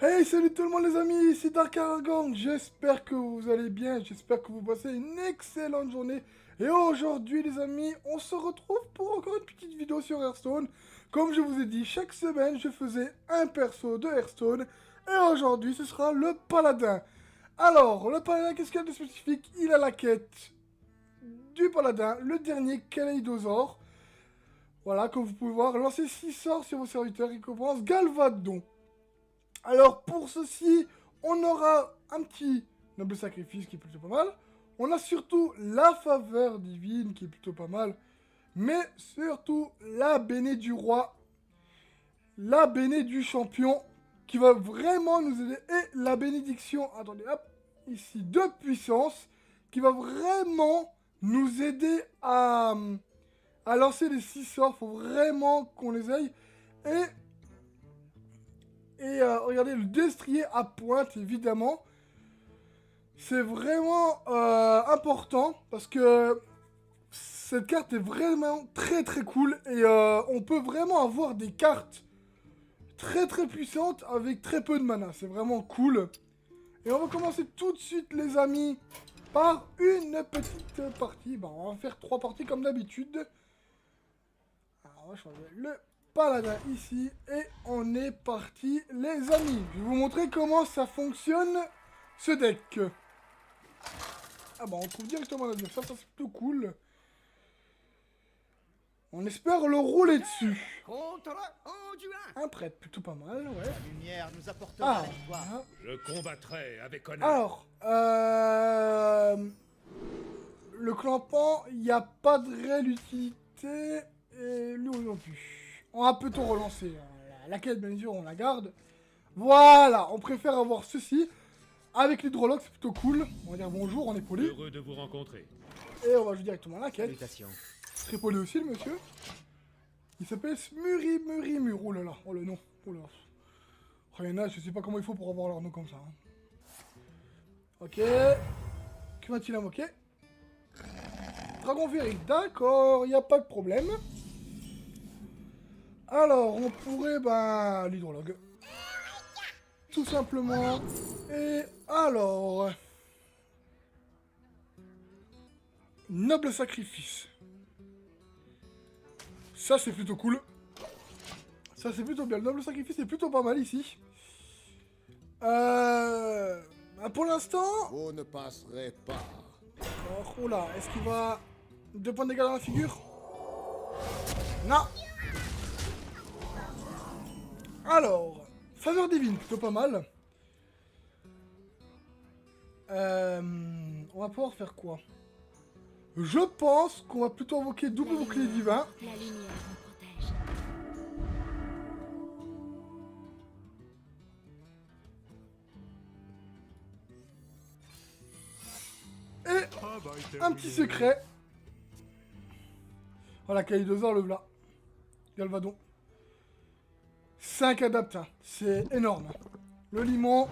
Hey, salut tout le monde les amis, c'est Dark Aragorn, j'espère que vous allez bien, j'espère que vous passez une excellente journée. Et aujourd'hui les amis, on se retrouve pour encore une petite vidéo sur Hearthstone. Comme je vous ai dit, chaque semaine je faisais un perso de Hearthstone. Et aujourd'hui ce sera le Paladin. Alors, le Paladin, qu'est-ce qu'il y a de spécifique? Il a la quête du Paladin, le dernier Kaleidosaur. Voilà, comme vous pouvez voir, lancez 6 sorts sur vos serviteurs, récompense Galvadon. Alors pour ceci, on aura un petit noble sacrifice qui est plutôt pas mal. On a surtout la faveur divine qui est plutôt pas mal. Mais surtout la béné du roi, la béné du champion qui va vraiment nous aider. Et la bénédiction, attendez hop, ici de puissance qui va vraiment nous aider à lancer les 6 sorts. Faut vraiment qu'on les aille. Et regardez, le destrier à pointe, évidemment. C'est vraiment important parce que cette carte est vraiment très très cool. Et on peut vraiment avoir des cartes très très puissantes avec très peu de mana. C'est vraiment cool. Et on va commencer tout de suite, les amis, par une petite partie. Bah, on va faire 3 parties comme d'habitude. Alors, on va changer le Paladin ici et on est parti les amis. Je vais vous montrer comment ça fonctionne ce deck. Ah bah on trouve directement la ça c'est plutôt cool. On espère le rouler dessus. Un prêtre plutôt pas mal, ouais. La lumière nous apportera Ah, la victoire. voilà. Je combattrai avec honneur. Alors, le clampant, il n'y a pas de réelle utilité et lui non plus. On va plutôt relancer. La quête, bien sûr, on la garde. Voilà, on préfère avoir ceci. Avec l'hydrologue, c'est plutôt cool. On va dire bonjour, on est poli. Heureux de vous rencontrer. Et on va jouer directement la quête. Salutations. Très poli aussi, le monsieur. Il s'appelle Smurimur. Oh là là, oh le nom. Oh là. Rien à, je sais pas comment il faut pour avoir leur nom comme ça. Hein. Ok. Que va-t-il invoquer? Dragon Féerique, d'accord, il n'y a pas de problème. Alors, on pourrait, ben, l'hydrologue. Tout simplement. Et alors... Noble sacrifice. Ça, c'est plutôt cool. Ça, c'est plutôt bien. Le noble sacrifice est plutôt pas mal ici. Pour l'instant... Vous ne passerez pas. Oh là, est-ce qu'il va... 2 points de dégâts dans la figure? Non. Alors, faveur divine, plutôt pas mal. On va pouvoir faire quoi? Je pense qu'on va plutôt invoquer double bouclier divin. La lumière nous protège. Et un petit secret. Voilà, Kaleidosaur, le voilà. Galvadon. 5 adaptes, hein. C'est énorme. Le limon.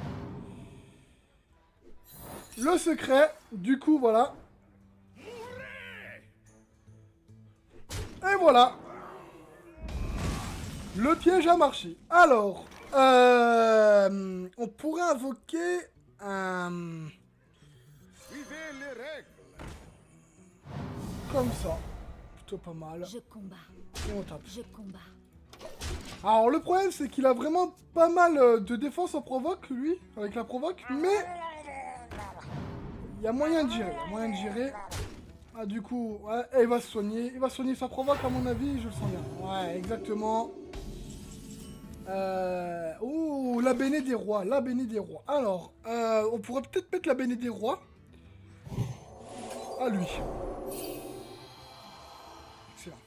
Le secret. Du coup, voilà. Et voilà. Le piège a marché. Alors, on pourrait invoquer un... Suivez les règles. Comme ça. Plutôt pas mal. Je combats. Et on tape. Je combats. Alors le problème c'est qu'il a vraiment pas mal de défense en provoque lui, avec la provoque, mais il y a moyen de gérer, Ah du coup, ouais, et il va se soigner sa provoque à mon avis, je le sens bien. Ouais, exactement. Oh, la béné des rois, Alors, on pourrait peut-être mettre la béné des rois. À lui. Excellent.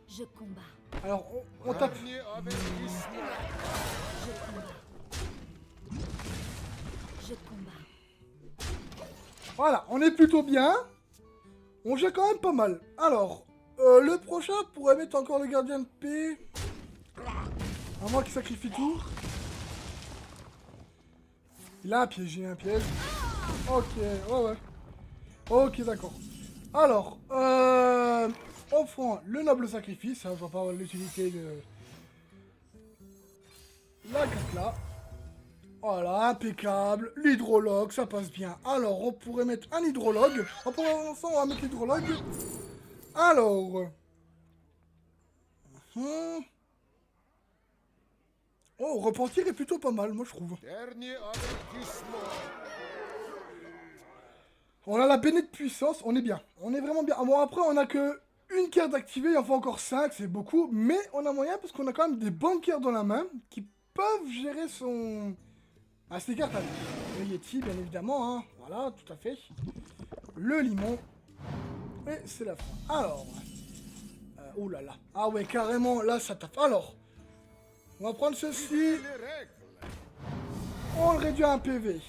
Je combats. Alors, on tape. Ramenez avec l'histoire. Je combats. Je combats. Voilà, on est plutôt bien. On gère quand même pas mal. Alors, le prochain pourrait mettre encore le gardien de paix. À moins qu'il sacrifie tout. Il a un piège, Ok, ouais. Ok, d'accord. Alors, on prend le noble sacrifice. Hein, je vois pas l'utilité de la carte là. Voilà, impeccable. L'hydrologue, ça passe bien. Alors, on pourrait mettre un hydrologue. Pour l'instant, on va mettre l'hydrologue. Alors... Oh, repentir est plutôt pas mal, moi je trouve. Dernier avertissement. On a la béné de puissance, on est bien. On est vraiment bien. Bon, après, on a que une carte activée, il en faut encore 5, c'est beaucoup. Mais on a moyen parce qu'on a quand même des bonnes cartes dans la main qui peuvent gérer son... Ah, ces cartes, le Yeti, bien évidemment, hein. Voilà, tout à fait. Le limon. Et c'est la fin. Alors... oh là là. Ah ouais, carrément, là, ça tape. Alors... On va prendre ceci. Les règles. On le réduit à un PV.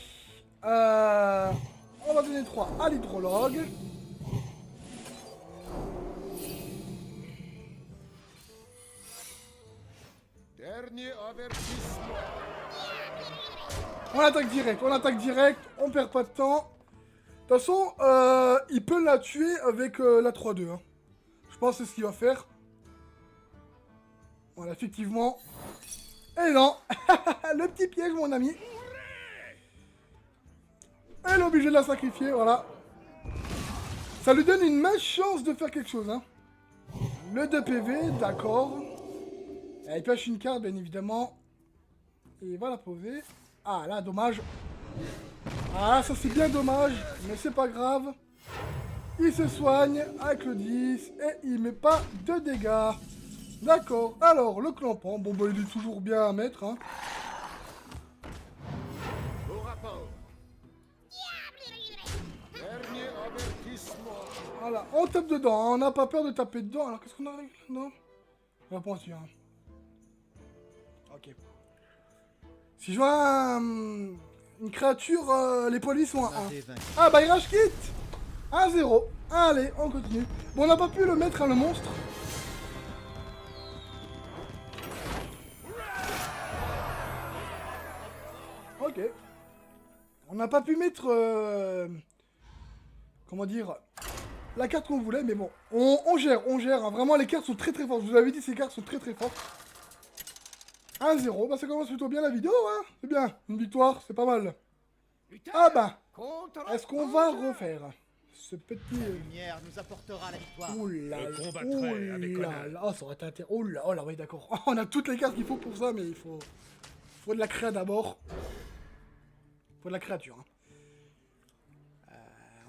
On va donner 3 à l'hydrologue. Dernier avertissement. On attaque direct, on perd pas de temps. De toute façon, il peut la tuer avec la 3-2. Hein. Je pense que c'est ce qu'il va faire. Voilà, effectivement. Et non. Le petit piège, mon ami. Elle est obligée de la sacrifier, voilà. Ça lui donne une mince chance de faire quelque chose. Hein. Le 2 PV, d'accord. Il pêche une carte, bien évidemment. Et il va la poser. Ah, là, dommage. Ah, ça c'est bien dommage. Mais c'est pas grave. Il se soigne avec le 10. Et il met pas de dégâts. D'accord. Alors, le clampon. Bon, bah, il est toujours bien à mettre. Hein. Au rapport. Dernier avertissement. Voilà, on tape dedans. Hein. On n'a pas peur de taper dedans. Alors, qu'est-ce qu'on a là-dedans? On va prendre celui-là. Ok. Si je vois une créature, les polis sont à 1. Ah bah il rage quitte 1-0. Allez, on continue. Bon, on n'a pas pu le mettre à le monstre. Ok. On n'a pas pu mettre... comment dire... la carte qu'on voulait, mais bon. On gère. Hein. Vraiment, les cartes sont très très fortes. Je vous avais dit, ces cartes sont très très fortes. 1-0, bah ça commence plutôt bien la vidéo, hein. C'est bien, une victoire, c'est pas mal. Ah bah, est-ce qu'on va refaire ce petit... La lumière nous apportera la victoire. Oula, Je combattrai avec honneur. oh, ça aurait été intéressant. Oh là, oui, d'accord. On a toutes les cartes qu'il faut pour ça, mais il faut de la créa d'abord. Faut de la créature. Hein.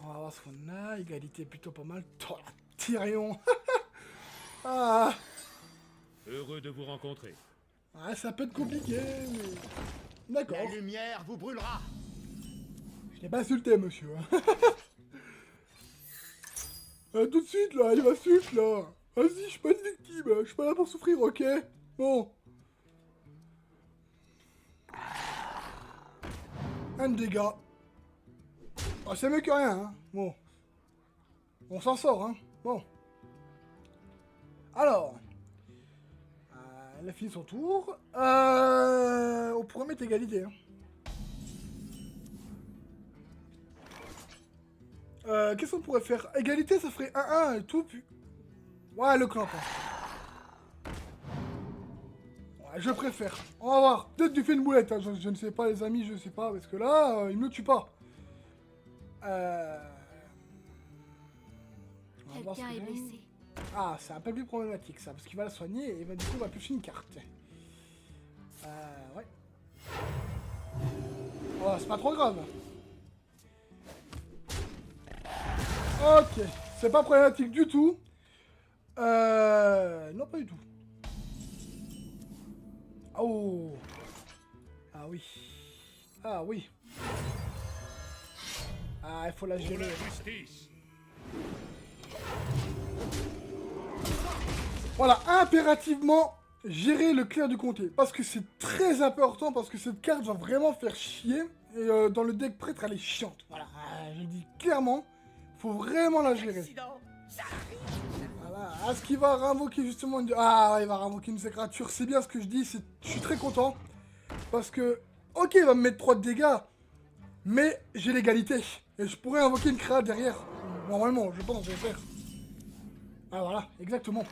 On va voir ce qu'on a. Égalité plutôt pas mal. Oh, la Tyrion. Ah. Heureux de vous rencontrer. Ah, ça peut être compliqué, mais... D'accord. La lumière vous brûlera. Je n'ai pas insulté, monsieur. Tout de suite, là, il m'insulte, là. Vas-y, je suis pas une victime, je suis pas là pour souffrir, ok? Bon. Un dégât. Oh, c'est mieux que rien, hein. Bon. On s'en sort, hein. Bon. Alors... elle a fini son tour. On pourrait mettre égalité. Hein. Qu'est-ce qu'on pourrait faire? Égalité, ça ferait 1-1 et tout. Puis... ouais, le clamp. Hein. Ouais, je préfère. On va voir. Peut-être du fait une boulette. Hein. Je ne sais pas, les amis, je sais pas. Parce que là, il me tue pas. Quelqu'un est blessé. Ah, c'est un peu plus problématique ça, parce qu'il va la soigner et du coup on va piocher une carte. Ouais. Oh, c'est pas trop grave. Ok, c'est pas problématique du tout. Non, pas du tout. Oh. Ah oui. Ah oui. Ah, il faut la Pour gérer. la justice. Voilà, impérativement, gérer le clerc du comté. Parce que c'est très important, parce que cette carte va vraiment faire chier. Et dans le deck prêtre, elle est chiante. Voilà, je le dis clairement, faut vraiment la gérer. Voilà, est-ce qu'il va réinvoquer justement une... ah, ouais, il va réinvoquer une créature, c'est bien ce que je dis, je suis très content. Parce que, ok, il va me mettre 3 de dégâts, mais j'ai l'égalité. Et je pourrais invoquer une créa derrière. Normalement, je pense, je vais faire. Ah voilà, exactement.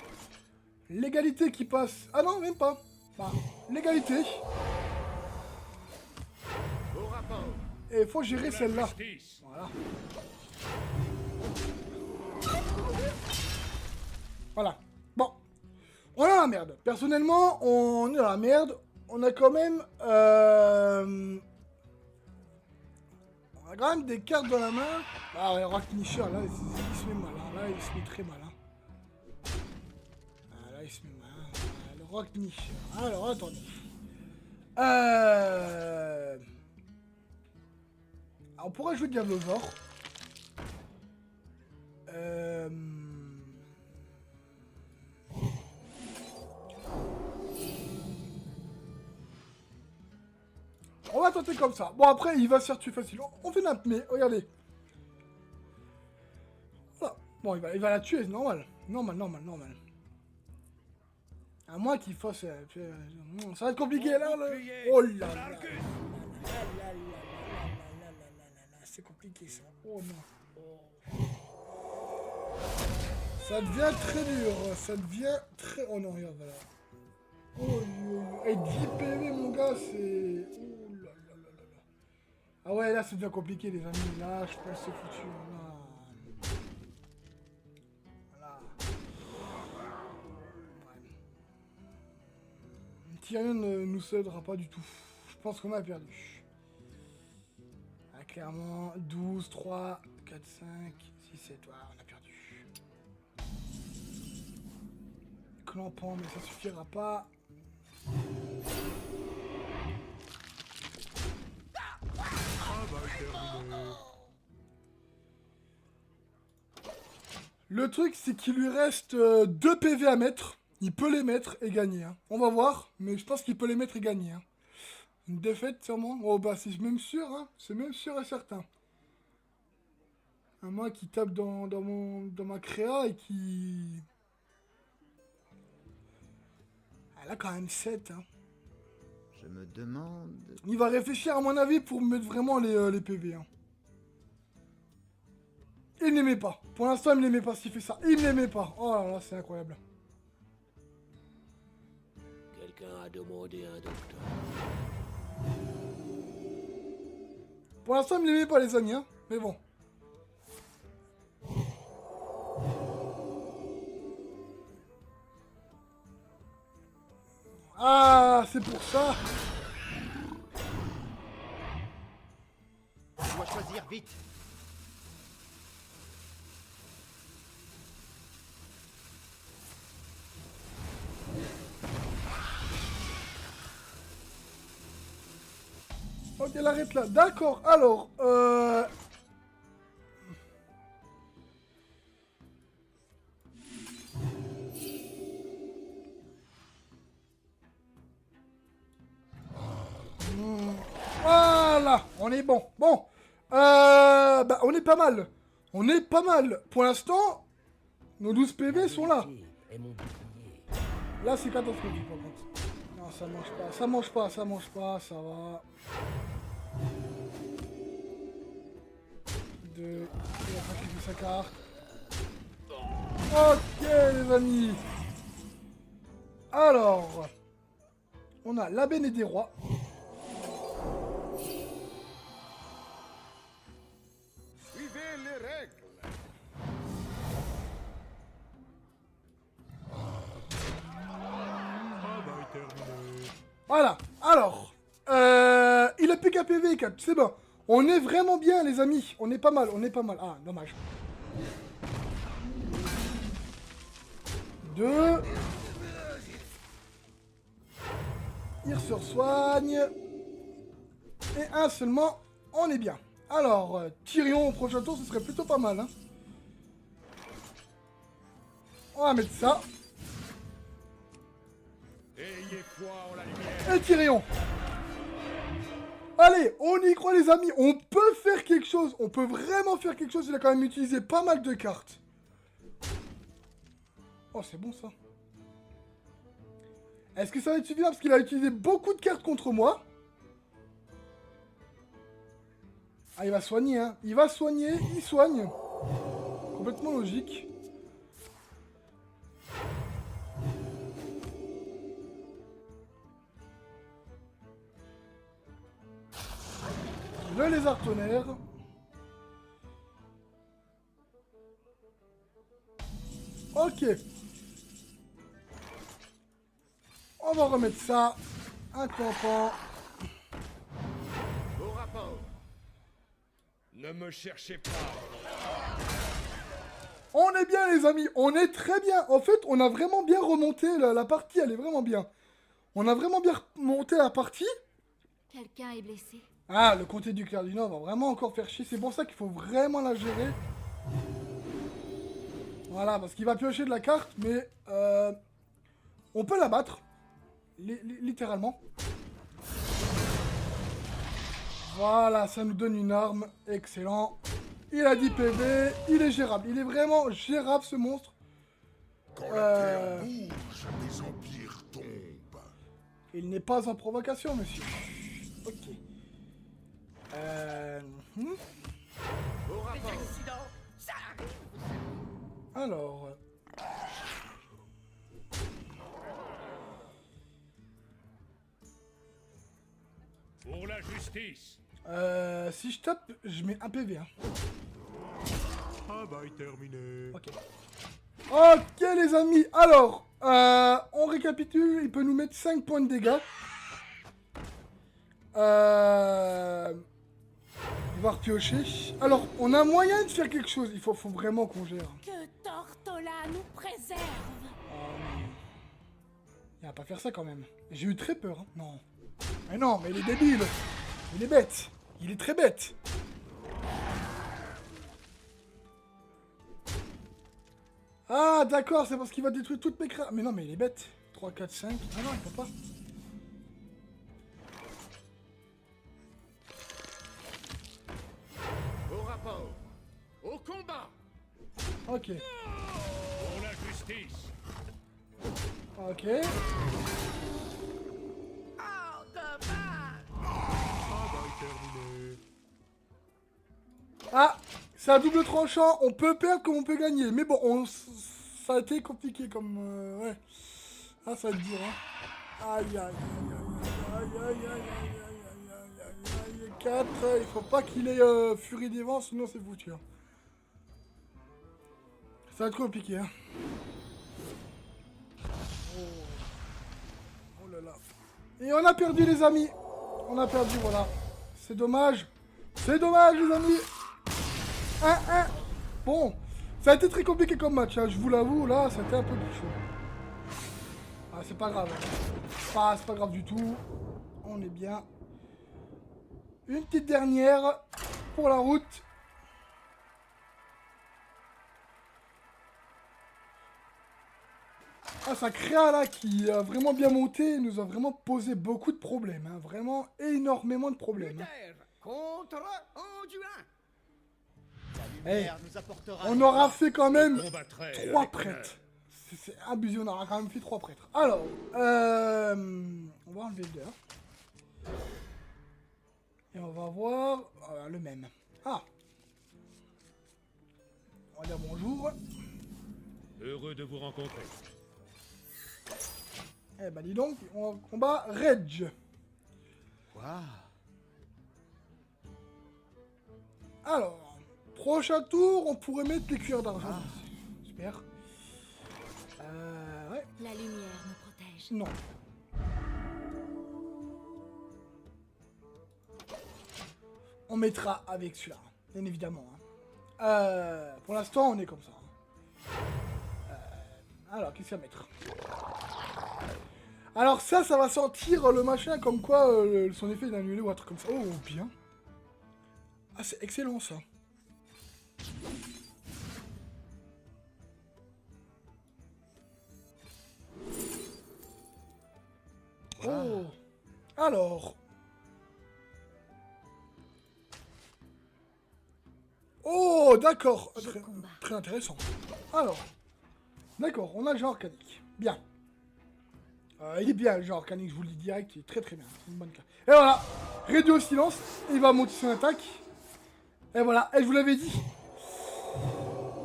L'égalité qui passe... ah non, même pas. Enfin, l'égalité. Et il faut gérer celle-là. Justice. Voilà. Voilà. Bon. On est dans la merde. Personnellement, on est dans la merde. On a quand même... On a quand même des cartes dans la main. Ah ouais, Rock Finisher, là, il se met mal. Hein. Là, il se met très mal. Hein. Ah, là, il se met mal. Ah, le Rock Finisher. Alors, attendez. On pourrait jouer Diablosaur. On va tenter comme ça. Bon, après, il va se faire tuer facile. On fait n'importe, mais regardez. Voilà. Bon, il va la tuer, c'est normal. Normal. À moins qu'il fasse... ça va être compliqué, là. Oh là là. C'est compliqué, ça. Oh non. Ça devient très dur. Ça devient très... Oh non, regarde, voilà. Oh, et 10 PV, mon gars, c'est... Oh là là là là. Ah ouais, là, ça devient compliqué, les amis. Là, je pense que c'est foutu. Là. Voilà. Ouais. Tyrion ne nous cédera pas du tout. Je pense qu'on a perdu. Ah, clairement, 12, 3, 4, 5, 6, 7. Ouais, on a perdu. Clampant, mais ça suffira pas. Le truc, c'est qu'il lui reste 2 PV à mettre. Il peut les mettre et gagner. Hein. On va voir, mais je pense qu'il peut les mettre et gagner. Hein. Une défaite, sûrement. Oh, bah, c'est même sûr. Hein. C'est même sûr et certain. À moins qu'il tape dans ma créa et qui... Elle a quand même 7. Hein. Je me demande... Il va réfléchir, à mon avis, pour mettre vraiment les PV. Hein. Il n'aimait pas. Pour l'instant, il ne l'aimait pas s'il fait ça. Il ne l'aimait pas. Oh là là, c'est incroyable. Quelqu'un a demandé un docteur. Pour l'instant, il ne l'aimait pas, les amis. Hein. Mais bon. Ah, c'est pour ça. Tu dois choisir vite. Ok, elle arrête là. D'accord, alors... Voilà, on est bon. Bon, bah, on est pas mal. On est pas mal. Pour l'instant, nos 12 PV sont là. Et mon bouclier. Là, c'est catastrophique, par contre. Non, ça mange pas, ça mange pas, ça mange pas, ça va. 2, il va sacrifier sa carte. Ok, les amis. Alors, on a la Bene des Rois. Suivez les règles. Voilà, alors, il a plus qu'un PV, 4, c'est bon. On est vraiment bien, les amis. On est pas mal, on est pas mal. Ah, dommage. 2. Il se soigne. Et un seulement, on est bien. Alors, Tyrion au prochain tour, ce serait plutôt pas mal. Hein. On va mettre ça. Ayez foi en la lumière. Et Tyrion. Allez, on y croit les amis, on peut faire quelque chose, on peut vraiment faire quelque chose, il a quand même utilisé pas mal de cartes. Oh, c'est bon ça. Est-ce que ça va être suffisant parce qu'il a utilisé beaucoup de cartes contre moi? Ah, il va soigner, hein. Il va soigner, il soigne. Complètement logique. Le lézard tonnerre. Ok. On va remettre ça. Un tampon. Au rapport. Ne me cherchez pas. On est bien les amis, on est très bien. En fait, on a vraiment bien remonté la partie, elle est vraiment bien. On a vraiment bien remonté la partie. Quelqu'un est blessé. Ah, le comté du clair du Nord va vraiment encore faire chier. C'est pour ça qu'il faut vraiment la gérer. Voilà, parce qu'il va piocher de la carte, mais on peut la battre. Littéralement. Voilà, ça nous donne une arme. Excellent. Il a 10 PV, il est gérable. Il est vraiment gérable ce monstre. Quand la terre bouge, les empires tombent. Il n'est pas en provocation, monsieur. Ok. Au rapport. Alors. Pour la justice. Si je tape, je mets un PV. Hein. Travail terminé. Ok. Ok les amis, alors, on récapitule, il peut nous mettre 5 points de dégâts. Il va repiocher. Alors, on a moyen de faire quelque chose, il faut vraiment qu'on gère. Que Tortola nous préserve. Il va pas faire ça quand même. J'ai eu très peur, hein. Non. Mais non, mais il est débile. Il est bête. Il est très bête. Ah, d'accord, c'est parce qu'il va détruire toutes mes créas. Mais non, mais il est bête. 3, 4, 5. Ah non, il peut pas. Au rapport. Au combat. Ok. Pour la justice. Ok. Travail terminé. Ah, c'est un double tranchant. On peut perdre comme on peut gagner. Mais bon, ça a été compliqué comme... ouais. Ah, ça va être dur, hein. Aïe, aïe, aïe, aïe, aïe, aïe, aïe, aïe, aïe, aïe, 4. Il faut pas qu'il ait Furie des Vents, sinon c'est foutu. Hein. Ça va être compliqué, hein. Oh là là. Et on a perdu, les amis. On a perdu, voilà. C'est dommage. C'est dommage, les amis. 1-1. Bon, ça a été très compliqué comme match, hein. Je vous l'avoue, là, c'était un peu plus chaud. Ah, c'est pas grave. C'est pas grave du tout. On est bien. Une petite dernière pour la route. Ah, ça créa là qui a vraiment bien monté, nous a vraiment posé beaucoup de problèmes, hein. Vraiment énormément de problèmes. Hein. Contre Anduin. La lumière nous apportera. On aura fait quand même Combattrai 3 avec prêtres. C'est abusé, on aura quand même fait 3 prêtres. Alors, on va enlever le 2. Et on va voir le même. Ah. On va dire bonjour. Heureux de vous rencontrer. Eh ben dis donc, on combat Reg. Quoi? Alors, prochain tour, on pourrait mettre les cuirs d'argent. Super. Ouais. La lumière nous protège. Non. On mettra avec celui-là, bien évidemment. Hein. Pour l'instant, on est comme ça. Alors, qu'est-ce qu'il y a à mettre? Alors ça va sentir le machin comme quoi son effet est annulé ou un truc comme ça. Oh, bien. Ah, c'est excellent, ça. Oh. Alors. Oh, d'accord. Très intéressant. Alors. D'accord, on a le genre organique. Bien. Il est bien le genre organique, je vous le dis direct, il est très très bien. C'est une bonne carte. Et voilà. Réduit au silence. Il va monter son attaque. Et voilà, et je vous l'avais dit.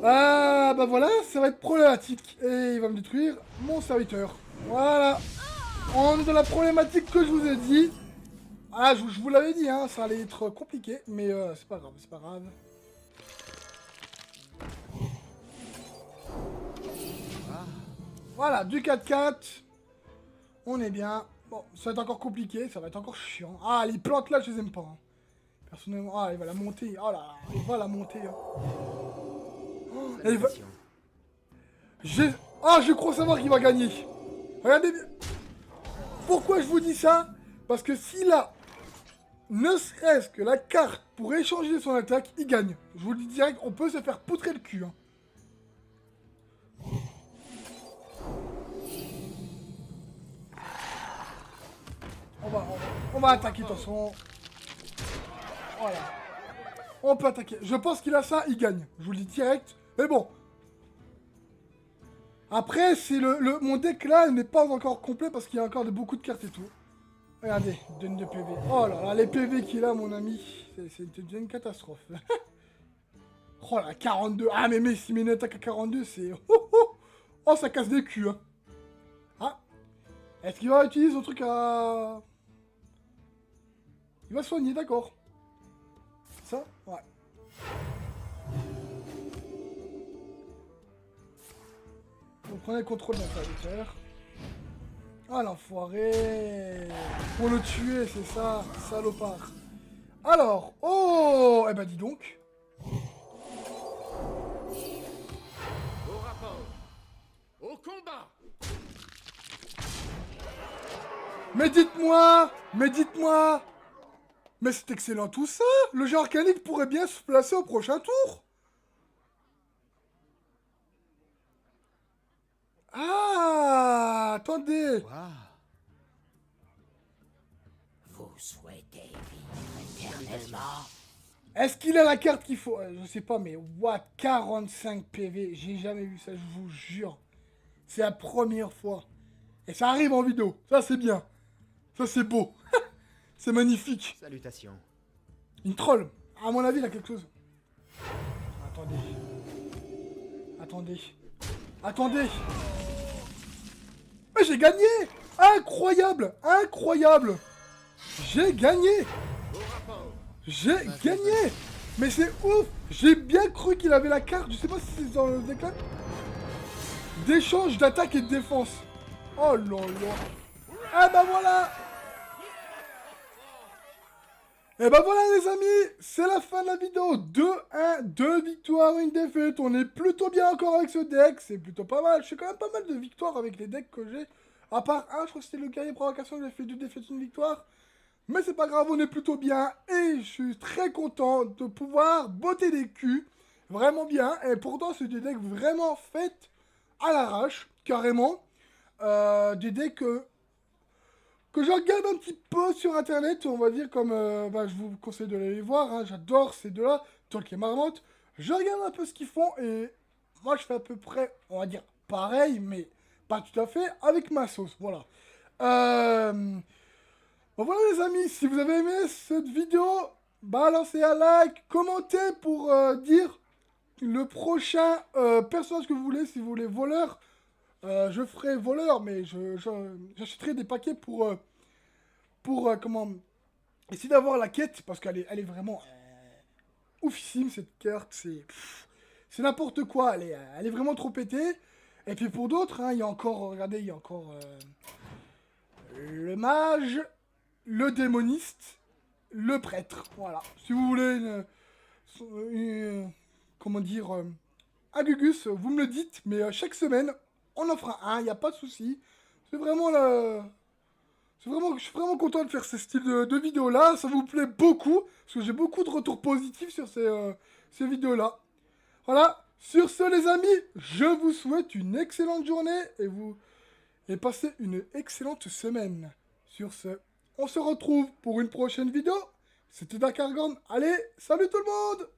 Ah, bah voilà, ça va être problématique. Et il va me détruire mon serviteur. Voilà. On est dans la problématique que je vous ai dit. Ah, je vous l'avais dit, hein, ça allait être compliqué, mais c'est pas grave, c'est pas grave. Voilà, du 4-4. On est bien. Bon, ça va être encore compliqué, ça va être encore chiant. Ah, les plantes là, je les aime pas. Hein. Personnellement, ah, il va la monter. Oh là là, il va la monter. Hein. Oh, il va... Ah, je crois savoir qui va gagner. Regardez bien. Pourquoi je vous dis ça? Parce que s'il a ne serait-ce que la carte pour échanger son attaque, il gagne. Je vous le dis direct, on peut se faire poutrer le cul. Hein. On va attaquer de toute façon. Voilà. On peut attaquer. Je pense qu'il a ça, il gagne. Je vous le dis direct. Mais bon. Après, c'est mon deck là n'est pas encore complet parce qu'il y a encore beaucoup de cartes et tout. Regardez, donne de PV. Oh là là, les PV qu'il a, mon ami. C'est une catastrophe. Oh là, 42. Ah, mais si mes attaque à 42, c'est... Oh, ça casse des culs. Hein. Ah. Est-ce qu'il va utiliser son truc à... Il va soigner, d'accord. Ça? Ouais. Vous prenez le contrôle d'un serviteur. Ah, l'enfoiré. Pour le tuer, c'est ça, salopard. Alors, oh, eh ben dis donc. Au rapport. Au combat. Mais dites-moi. Mais c'est excellent tout ça. Le jeu arcanique pourrait bien se placer au prochain tour. Ah, attendez. Quoi? Vous souhaitez vivre éternellement? Est-ce qu'il a la carte qu'il faut? Je sais pas, mais what, 45 PV. J'ai jamais vu ça, je vous jure. C'est la première fois. Et ça arrive en vidéo. Ça, c'est bien. Ça, c'est beau. C'est magnifique. Salutations. Une troll. À mon avis, il a quelque chose. Attendez. Mais j'ai gagné. Incroyable. J'ai gagné. Mais c'est ouf. J'ai bien cru qu'il avait la carte. Je sais pas si c'est dans le déclin. D'échange d'attaque et de défense. Oh là là. Ah bah voilà. Et ben voilà les amis, c'est la fin de la vidéo. 2-1, 2 victoires, 1 défaite. On est plutôt bien encore avec ce deck, c'est plutôt pas mal. Je fais quand même pas mal de victoires avec les decks que j'ai. À part un, je crois que c'était le guerrier provocation, j'ai fait 2 défaites, 1 victoire. Mais c'est pas grave, on est plutôt bien. Et je suis très content de pouvoir botter des culs. Vraiment bien. Et pourtant c'est des decks vraiment faits à l'arrache, carrément. Des decks... que je regarde un petit peu sur internet, on va dire, comme je vous conseille de les voir, hein, j'adore ces deux-là, Tolkien et Marmot, je regarde un peu ce qu'ils font, et moi je fais à peu près, on va dire, pareil, mais pas tout à fait, avec ma sauce, voilà. Bon voilà les amis, si vous avez aimé cette vidéo, balancez un like, commentez pour dire le prochain personnage que vous voulez, si vous voulez voleur. Je ferai voleur, mais j'achèterai des paquets pour comment essayer d'avoir la quête, parce qu'elle est vraiment oufissime cette carte, c'est n'importe quoi, elle est vraiment trop pétée. Et puis pour d'autres, hein, il y a encore, regardez, il y a encore le mage, le démoniste, le prêtre, voilà. Si vous voulez comment dire, un Gugus, vous me le dites, mais chaque semaine, on en fera un, il n'y a pas de souci. C'est vraiment je suis vraiment content de faire ce style de vidéo-là. Ça vous plaît beaucoup, parce que j'ai beaucoup de retours positifs sur ces vidéos-là. Voilà. Sur ce, les amis, je vous souhaite une excellente journée et passez une excellente semaine. Sur ce, on se retrouve pour une prochaine vidéo. C'était Dark Argorn. Allez, salut tout le monde!